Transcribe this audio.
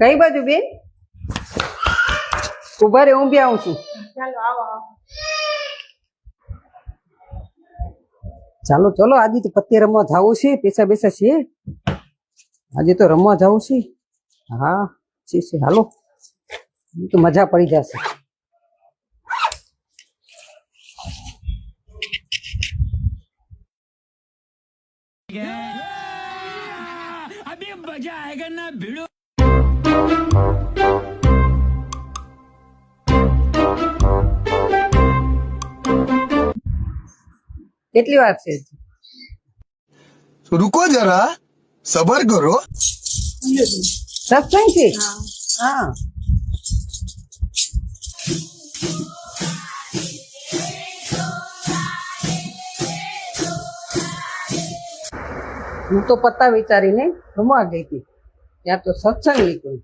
કઈ બાજુ બેન? ઉભા રે, હું બી આવું છું. ચાલો આવો આવો. ચાલો ચલો, આજે તો પત્તે રમવા જવું છે. પૈસા બેસા છે આજે તો રમવા જવું છે. હા છે હાલો, તો મજા પડી જશે. अभी मजा आएगा ना भिड़ो. કેટલી વાર છે? रुको जरा सबर करो. સત્સંગ છે? હા. હું તો પત્તા વિચારીને રમવા ગઈ હતી, ત્યાં તો સત્સંગ નીકળ્યું.